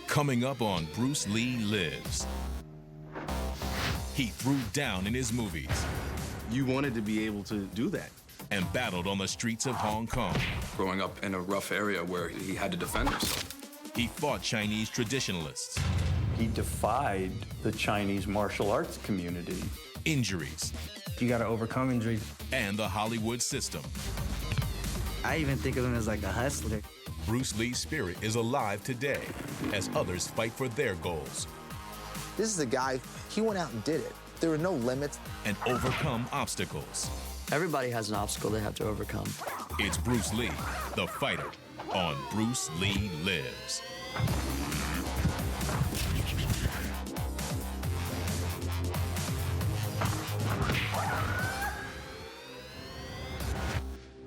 Coming up on Bruce Lee Lives. He threw down in his movies. You wanted to be able to do that. And battled on the streets of Hong Kong. Growing up in a rough area where he had to defend himself. He fought Chinese traditionalists. He defied the Chinese martial arts community. Injuries. You gotta overcome injuries. And the Hollywood system. I even think of him as like a hustler. Bruce Lee's spirit is alive today as others fight for their goals. This is a guy, he went out and did it. There were no limits. And overcome obstacles. Everybody has an obstacle they have to overcome. It's Bruce Lee, the fighter, on Bruce Lee Lives.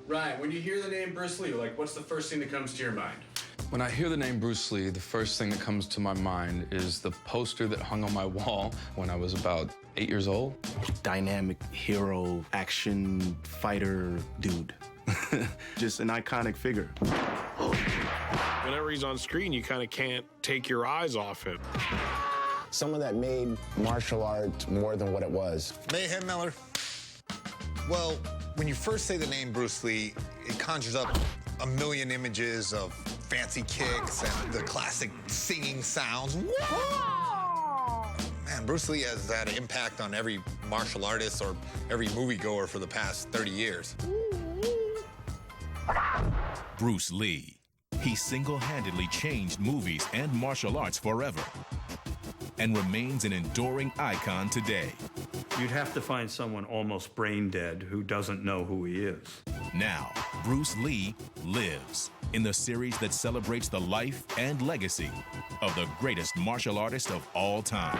Ryan, when you hear the name Bruce Lee, like, what's the first thing that comes to your mind? When I hear the name Bruce Lee, the first thing that comes to my mind is the poster that hung on my wall when I was about 8 years old. Dynamic hero, action fighter dude. Just an iconic figure. Whenever he's on screen, you kind of can't take your eyes off him. Someone that made martial art more than what it was. Mayhem Miller. Well, when you first say the name Bruce Lee, it conjures up a million images of fancy kicks and the classic singing sounds. Man, Bruce Lee has had an impact on every martial artist or every moviegoer for the past 30 years. Bruce Lee. He single-handedly changed movies and martial arts forever and remains an enduring icon today. You'd have to find someone almost brain dead who doesn't know who he is. Now, Bruce Lee Lives in the series that celebrates the life and legacy of the greatest martial artist of all time.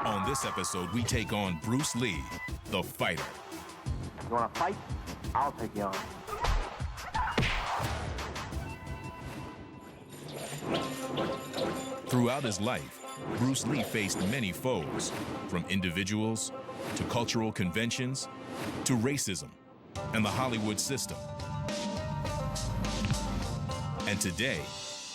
On this episode, we take on Bruce Lee, the fighter. You wanna fight? I'll take you on. Throughout his life, Bruce Lee faced many foes, from individuals to cultural conventions to racism and the Hollywood system. And today,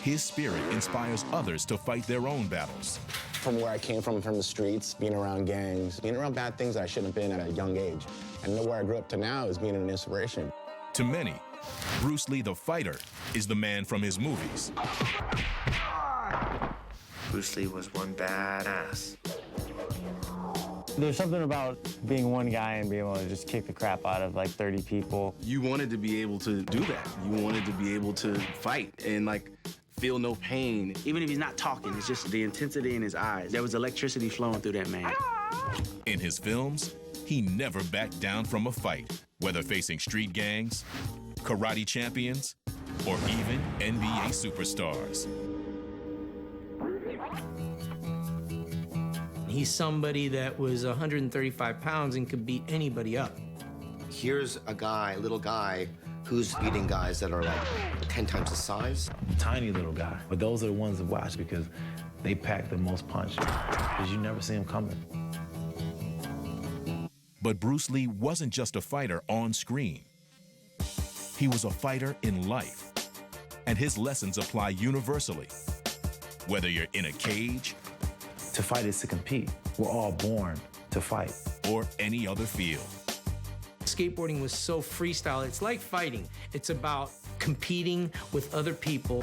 his spirit inspires others to fight their own battles. From where I came from the streets, being around gangs, being around bad things that I shouldn't have been at a young age. And where I grew up to now is being an inspiration. To many, Bruce Lee the fighter is the man from his movies. Bruce Lee was one badass. There's something about being one guy and being able to just kick the crap out of like 30 people. You wanted to be able to do that. You wanted to be able to fight and like feel no pain. Even if he's not talking, it's just the intensity in his eyes. There was electricity flowing through that man. In his films, he never backed down from a fight, whether facing street gangs, karate champions, or even NBA superstars. He's somebody that was 135 pounds and could beat anybody up. Here's a guy, little guy, who's beating guys that are like 10 times the size. Tiny little guy. But those are the ones to watch because they pack the most punch because you never see them coming. But Bruce Lee wasn't just a fighter on screen. He was a fighter in life. And his lessons apply universally. Whether you're in a cage, to fight is to compete. We're all born to fight. Or any other field. Skateboarding was so freestyle. It's like fighting. It's about competing with other people.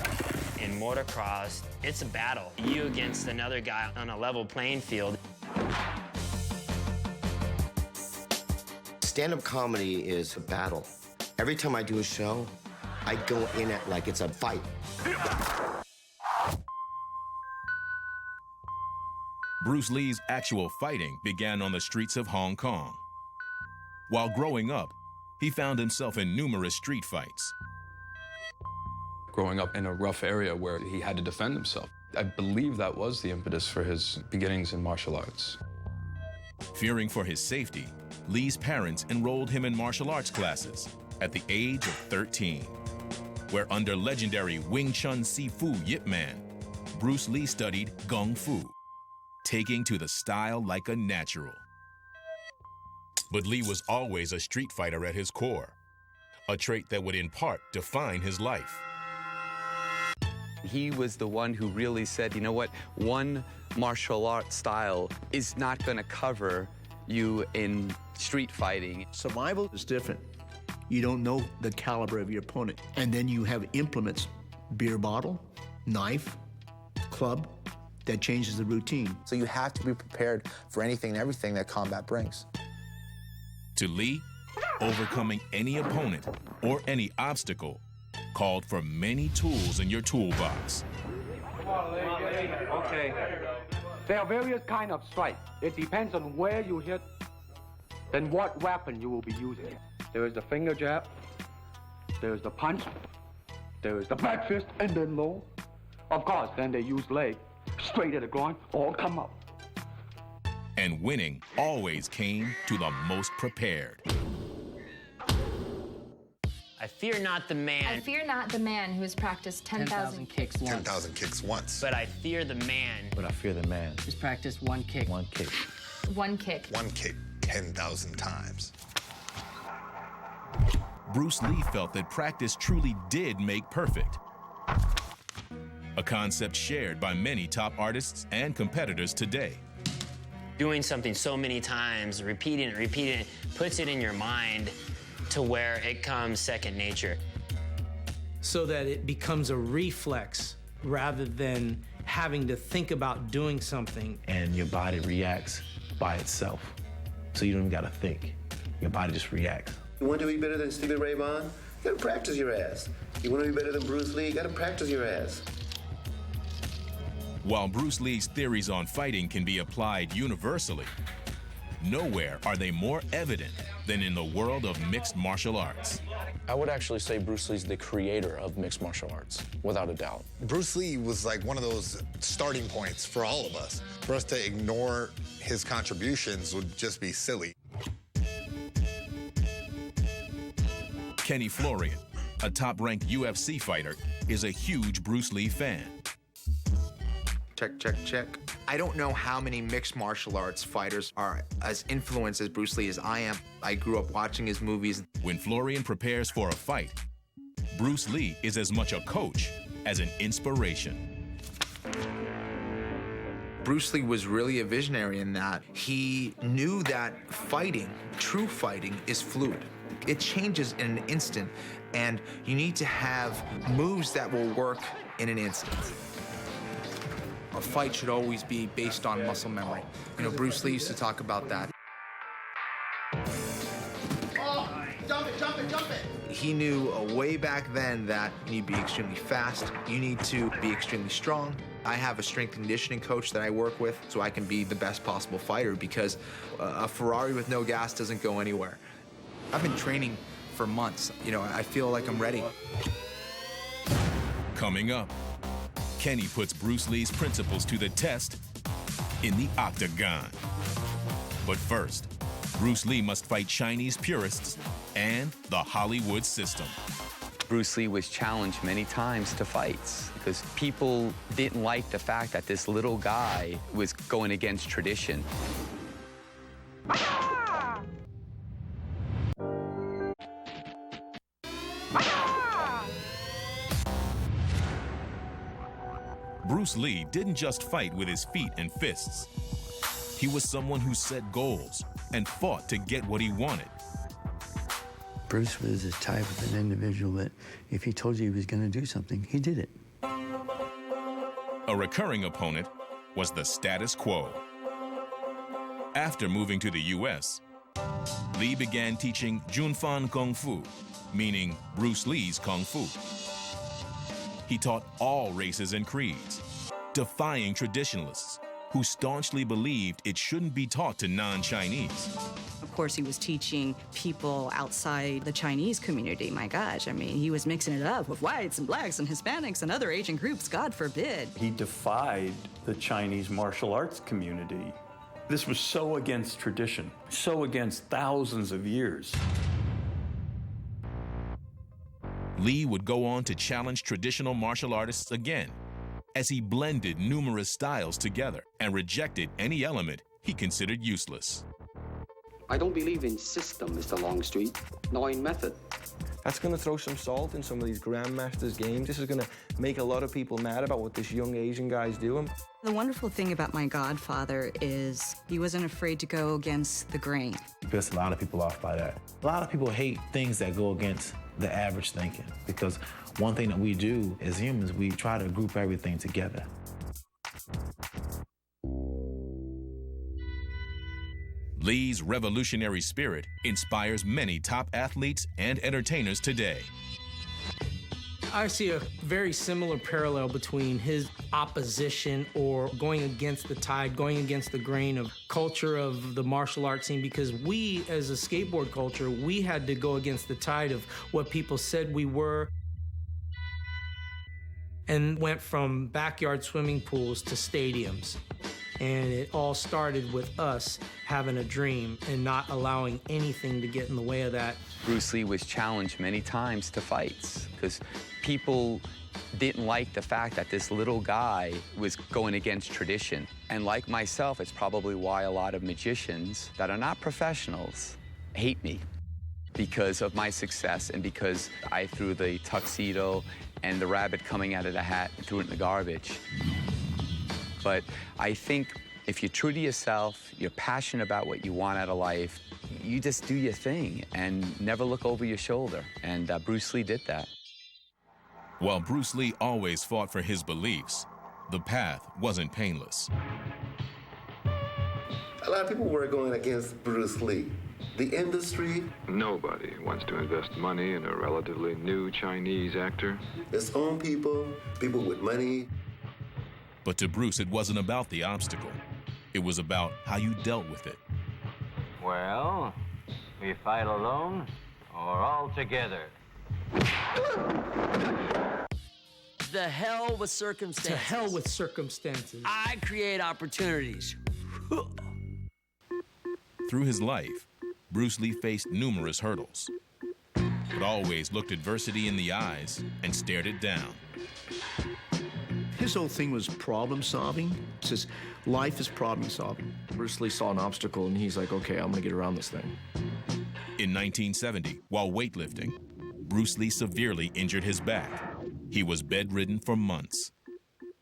In motocross, it's a battle. You against another guy on a level playing field. Stand-up comedy is a battle. Every time I do a show, I go in it like it's a fight. Bruce Lee's actual fighting began on the streets of Hong Kong. While growing up, he found himself in numerous street fights. Growing up in a rough area where he had to defend himself. I believe that was the impetus for his beginnings in martial arts. Fearing for his safety, Lee's parents enrolled him in martial arts classes at the age of 13, where under legendary Wing Chun Sifu Yip Man, Bruce Lee studied Kung Fu, taking to the style like a natural. But Lee was always a street fighter at his core, a trait that would in part define his life. He was the one who really said, you know what, one martial arts style is not going to cover you in street fighting. Survival is different. You don't know the caliber of your opponent. And then you have implements, beer bottle, knife, club, that changes the routine. So you have to be prepared for anything and everything that combat brings. To Lee, overcoming any opponent or any obstacle called for many tools in your toolbox. Okay. There are various kinds of strikes. It depends on where you hit, then what weapon you will be using. There is the finger jab, there is the punch, there is the back fist, and then low. Of course, then they use leg, straight at the groin, or come up. And winning always came to the most prepared. I fear not the man. I fear not the man who has practiced 10,000 kicks once. 10,000 kicks once. But I fear the man. But I fear the man. Just practice one kick. One kick. One kick. One kick 10,000 times. Bruce Lee felt that practice truly did make perfect. A concept shared by many top artists and competitors today. Doing something so many times, repeating it, puts it in your mind to where it comes second nature. So that it becomes a reflex rather than having to think about doing something. And your body reacts by itself. So you don't even gotta think. Your body just reacts. You want to be better than Stevie Ray Vaughan? You gotta practice your ass. You want to be better than Bruce Lee? You gotta practice your ass. While Bruce Lee's theories on fighting can be applied universally, nowhere are they more evident than in the world of mixed martial arts. I would actually say Bruce Lee's the creator of mixed martial arts, without a doubt. Bruce Lee was like one of those starting points for all of us. For us to ignore his contributions would just be silly. Kenny Florian, a top-ranked UFC fighter, is a huge Bruce Lee fan. Check, check, check. I don't know how many mixed martial arts fighters are as influenced as Bruce Lee as I am. I grew up watching his movies. When Florian prepares for a fight, Bruce Lee is as much a coach as an inspiration. Bruce Lee was really a visionary in that he knew that fighting, true fighting, is fluid. It changes in an instant, and you need to have moves that will work in an instant. A fight should always be based on muscle memory. You know, Bruce Lee used to talk about that. Oh, jump it, jump it, jump it! He knew way back then that you need to be extremely fast, you need to be extremely strong. I have a strength and conditioning coach that I work with so I can be the best possible fighter because a Ferrari with no gas doesn't go anywhere. I've been training for months. You know, I feel like I'm ready. Coming up, Kenny puts Bruce Lee's principles to the test in the octagon. But first, Bruce Lee must fight Chinese purists and the Hollywood system. Bruce Lee was challenged many times to fights because people didn't like the fact that this little guy was going against tradition. Bruce Lee didn't just fight with his feet and fists. He was someone who set goals and fought to get what he wanted. Bruce was the type of an individual that if he told you he was going to do something, he did it. A recurring opponent was the status quo. After moving to the U.S., Lee began teaching Junfan Kung Fu, meaning Bruce Lee's Kung Fu. He taught all races and creeds, defying traditionalists who staunchly believed it shouldn't be taught to non-Chinese. Of course, he was teaching people outside the Chinese community. My gosh, I mean, he was mixing it up with whites and blacks and Hispanics and other Asian groups, God forbid. He defied the Chinese martial arts community. This was so against tradition, so against thousands of years. Lee would go on to challenge traditional martial artists again as he blended numerous styles together and rejected any element he considered useless. I don't believe in system, Mr. Longstreet, nor in method. That's going to throw some salt in some of these grandmasters' games. This is going to make a lot of people mad about what this young Asian guy's doing. The wonderful thing about my godfather is he wasn't afraid to go against the grain. He pissed a lot of people off by that. A lot of people hate things that go against the average thinking, because one thing that we do as humans, we try to group everything together. Lee's revolutionary spirit inspires many top athletes and entertainers today. I see a very similar parallel between his opposition or going against the tide, going against the grain of culture of the martial arts scene, because we, as a skateboard culture, we had to go against the tide of what people said we were, and went from backyard swimming pools to stadiums. And it all started with us having a dream and not allowing anything to get in the way of that. Bruce Lee was challenged many times to fights because people didn't like the fact that this little guy was going against tradition. And like myself, it's probably why a lot of magicians that are not professionals hate me, because of my success and because I threw the tuxedo and the rabbit coming out of the hat and threw it in the garbage. But I think if you're true to yourself, you're passionate about what you want out of life, you just do your thing and never look over your shoulder. And Bruce Lee did that. While Bruce Lee always fought for his beliefs, the path wasn't painless. A lot of people were going against Bruce Lee. The industry. Nobody wants to invest money in a relatively new Chinese actor. Its own people, people with money. But to Bruce, it wasn't about the obstacle. It was about how you dealt with it. Well, we fight alone or all together. The hell with circumstances. To hell with circumstances. I create opportunities. Through his life, Bruce Lee faced numerous hurdles, but always looked adversity in the eyes and stared it down. His whole thing was problem solving. He says, life is problem solving. Bruce Lee saw an obstacle and he's like, okay, I'm gonna get around this thing. In 1970, while weightlifting, Bruce Lee severely injured his back. He was bedridden for months.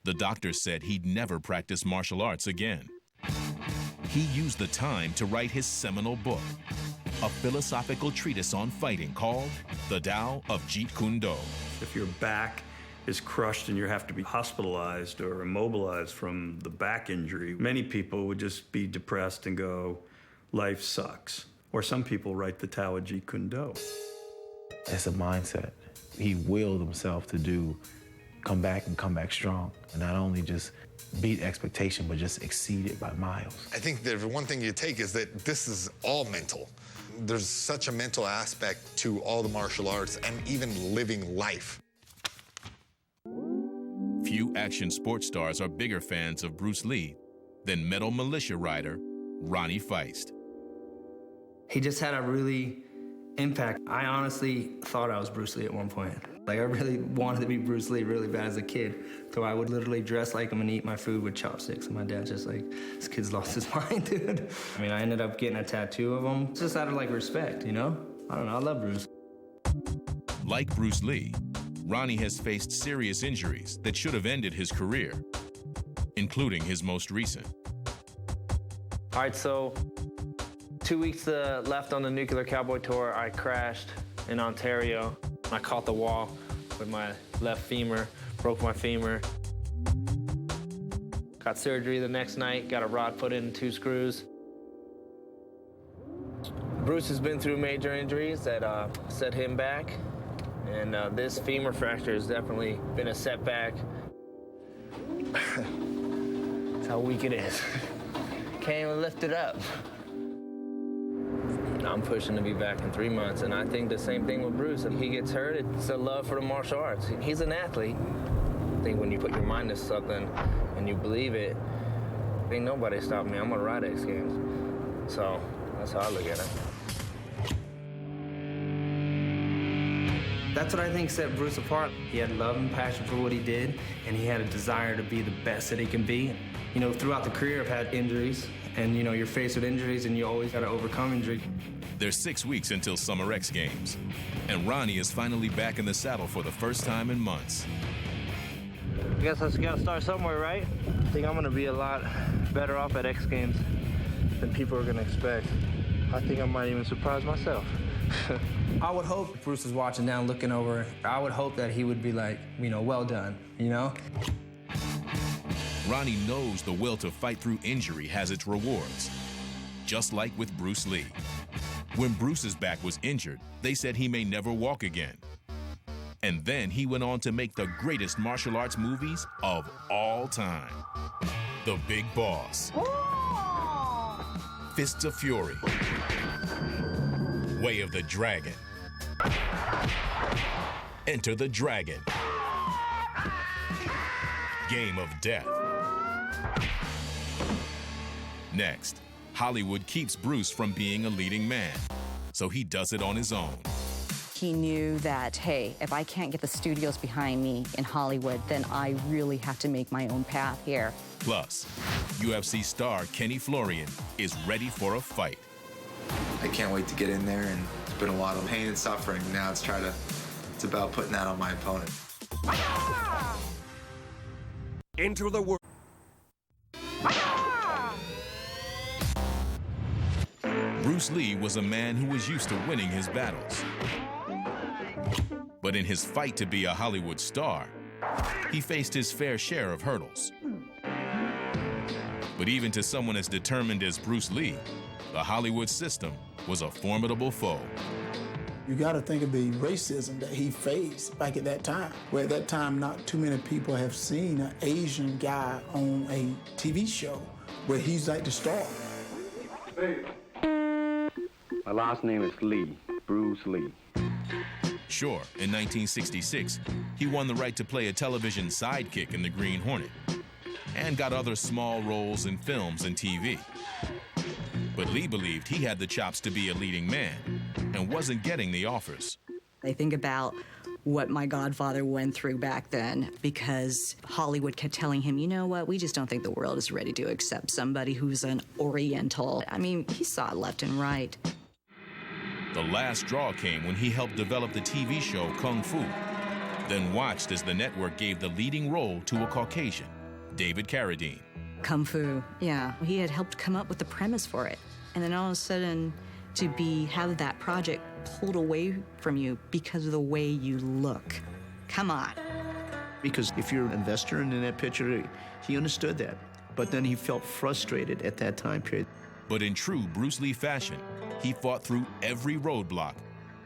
The doctors said he'd never practice martial arts again. He used the time to write his seminal book, a philosophical treatise on fighting called The Tao of Jeet Kune Do. If your back is crushed and you have to be hospitalized or immobilized from the back injury, many people would just be depressed and go, life sucks. Or some people write the Tao of Jeet Kune Do. It's a mindset. He willed himself to come back strong. And not only just beat expectation, but just exceed it by miles. I think the one thing you take is that this is all mental. There's such a mental aspect to all the martial arts and even living life. Few action sports stars are bigger fans of Bruce Lee than Metal Militia rider Ronnie Feist. He just had a really impact. I honestly thought I was Bruce Lee at one point. Like, I really wanted to be Bruce Lee really bad as a kid. So I would literally dress like him and eat my food with chopsticks. And my dad's just like, this kid's lost his mind, dude. I mean, I ended up getting a tattoo of him just out of, like, respect, you know? I don't know, I love Bruce. Like Bruce Lee, Ronnie has faced serious injuries that should have ended his career, including his most recent. All right, so 2 weeks left on the Nuclear Cowboy Tour, I crashed in Ontario. I caught the wall with my left femur, broke my femur. Got surgery the next night, got a rod put in, 2 screws. Bruce has been through major injuries that set him back, and this femur fracture has definitely been a setback. That's how weak it is. Can't even lift it up. I'm pushing to be back in 3 months, and I think the same thing with Bruce. If he gets hurt, it's a love for the martial arts. He's an athlete. I think when you put your mind to something and you believe it, ain't nobody stop me. I'm gonna ride X Games. So that's how I look at it. That's what I think set Bruce apart. He had love and passion for what he did, and he had a desire to be the best that he can be. You know, throughout the career, I've had injuries, and you know, you're faced with injuries, and you always got to overcome injury. There's 6 weeks until Summer X Games, and Ronnie is finally back in the saddle for the first time in months. I guess I just gotta start somewhere, right? I think I'm gonna be a lot better off at X Games than people are gonna expect. I think I might even surprise myself. I would hope Bruce is watching down, looking over. I would hope that he would be like, you know, well done, you know? Ronnie knows the will to fight through injury has its rewards, just like with Bruce Lee. When Bruce's back was injured, they said he may never walk again. And then he went on to make the greatest martial arts movies of all time. The Big Boss, Fists of Fury, Way of the Dragon, Enter the Dragon, Game of Death. Next, Hollywood keeps Bruce from being a leading man, so he does it on his own. He knew that, hey, if I can't get the studios behind me in Hollywood, then I really have to make my own path here. Plus, UFC star Kenny Florian is ready for a fight. I can't wait to get in there, and it's been a lot of pain and suffering. Now it's about putting that on my opponent. Into the world. Bruce Lee was a man who was used to winning his battles. But in his fight to be a Hollywood star, he faced his fair share of hurdles. But even to someone as determined as Bruce Lee, the Hollywood system was a formidable foe. You got to think of the racism that he faced back at that time, where at that time not too many people have seen an Asian guy on a TV show where he's like the star. My last name is Lee, Bruce Lee. Sure, in 1966, he won the right to play a television sidekick in The Green Hornet and got other small roles in films and TV. But Lee believed he had the chops to be a leading man and wasn't getting the offers. I think about what my godfather went through back then because Hollywood kept telling him, you know what, we just don't think the world is ready to accept somebody who's an Oriental. I mean, he saw it left and right. The last straw came when he helped develop the TV show Kung Fu, then watched as the network gave the leading role to a Caucasian, David Carradine. Kung Fu, yeah. He had helped come up with the premise for it. And then all of a sudden, have that project pulled away from you because of the way you look. Come on. Because if you're an investor in that picture, he understood that. But then he felt frustrated at that time period. But in true Bruce Lee fashion, he fought through every roadblock,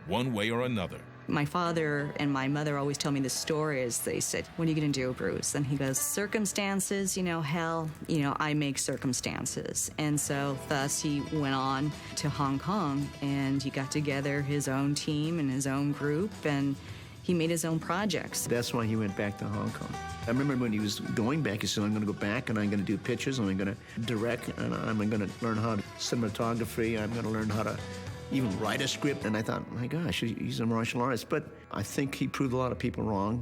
one way or another. My father and my mother always tell me the story is they said, what are you going to do, Bruce? And he goes, circumstances, hell, I make circumstances. And so thus he went on to Hong Kong and he got together his own team and his own group and he made his own projects. That's why he went back to Hong Kong. I remember when he was going back, he said, I'm going to go back and I'm going to do pictures and I'm going to direct and I'm going to learn how to cinematography. I'm going to learn how to even write a script. And I thought, my gosh, he's a martial artist. But I think he proved a lot of people wrong.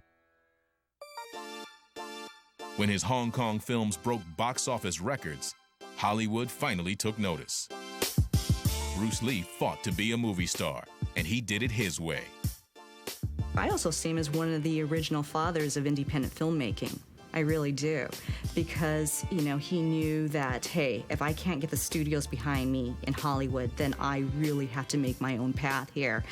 When his Hong Kong films broke box office records, Hollywood finally took notice. Bruce Lee fought to be a movie star, and he did it his way. I also see him as one of the original fathers of independent filmmaking. I really do. Because, he knew that, hey, if I can't get the studios behind me in Hollywood, then I really have to make my own path here.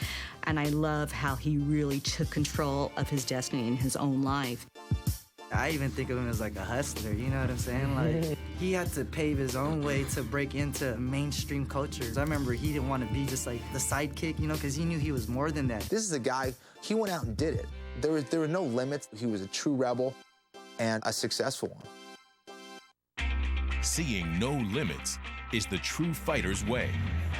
And I love how he really took control of his destiny in his own life. I even think of him as like a hustler, you know what I'm saying? Like, he had to pave his own way to break into mainstream culture. I remember he didn't want to be just like the sidekick, because he knew he was more than that. This is a guy, he went out and did it. There were no limits. He was a true rebel and a successful one. Seeing no limits is the true fighter's way,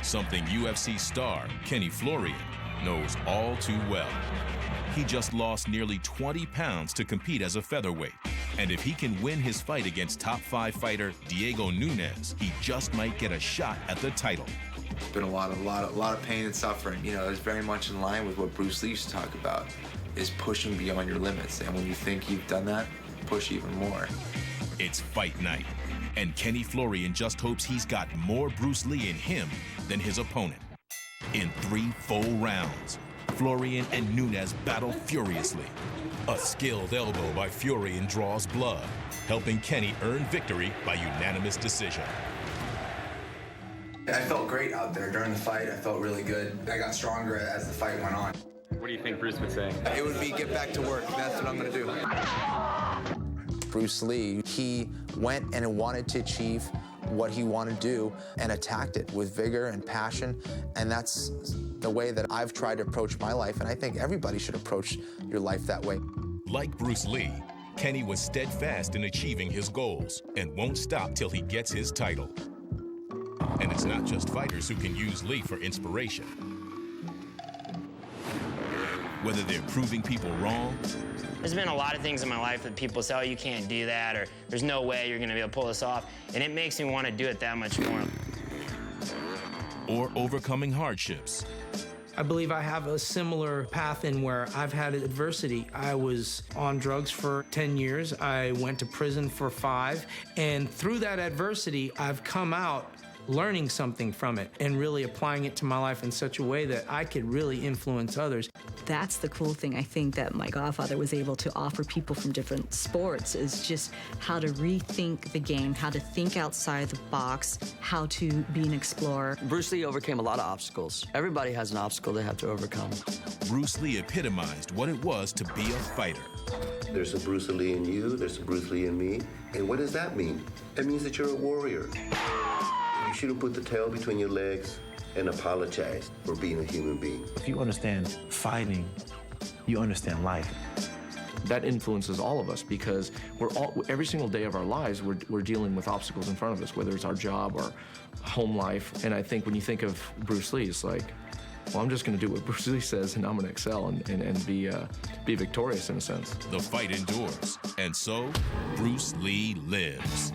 something UFC star Kenny Florian knows all too well. He just lost nearly 20 pounds to compete as a featherweight. And if he can win his fight against top 5 fighter Diego Nunes, he just might get a shot at the title. It's been a lot of pain and suffering. It's very much in line with what Bruce Lee used to talk about, is pushing beyond your limits. And when you think you've done that, push even more. It's fight night, and Kenny Florian just hopes he's got more Bruce Lee in him than his opponent. In 3 full rounds, Florian and Nunes battle furiously. A skilled elbow by Florian draws blood, helping Kenny earn victory by unanimous decision. I felt great out there during the fight. I felt really good. I got stronger as the fight went on. What do you think Bruce would say? It would be get back to work. That's what I'm going to do. Bruce Lee, he went and wanted to achieve what he wanted to do and attacked it with vigor and passion. And that's the way that I've tried to approach my life. And I think everybody should approach your life that way. Like Bruce Lee, Kenny was steadfast in achieving his goals and won't stop till he gets his title. And it's not just fighters who can use Lee for inspiration. Whether they're proving people wrong. There's been a lot of things in my life that people say, oh, you can't do that, or there's no way you're gonna be able to pull this off. And it makes me want to do it that much more. Or overcoming hardships. I believe I have a similar path in where I've had adversity. I was on drugs for 10 years. I went to prison for 5. And through that adversity, I've come out learning something from it and really applying it to my life in such a way that I could really influence others. That's the cool thing I think that my godfather was able to offer people from different sports, is just how to rethink the game, how to think outside the box, how to be an explorer. Bruce Lee overcame a lot of obstacles. Everybody has an obstacle they have to overcome. Bruce Lee epitomized what it was to be a fighter. There's a Bruce Lee in you, there's a Bruce Lee in me. And what does that mean? It means that you're a warrior. You shouldn't put the tail between your legs and apologize for being a human being. If you understand fighting, you understand life. That influences all of us because every single day of our lives, we're dealing with obstacles in front of us, whether it's our job or home life. And I think when you think of Bruce Lee, it's like, well, I'm just going to do what Bruce Lee says, and I'm going to excel and be victorious in a sense. The fight endures, and so Bruce Lee lives.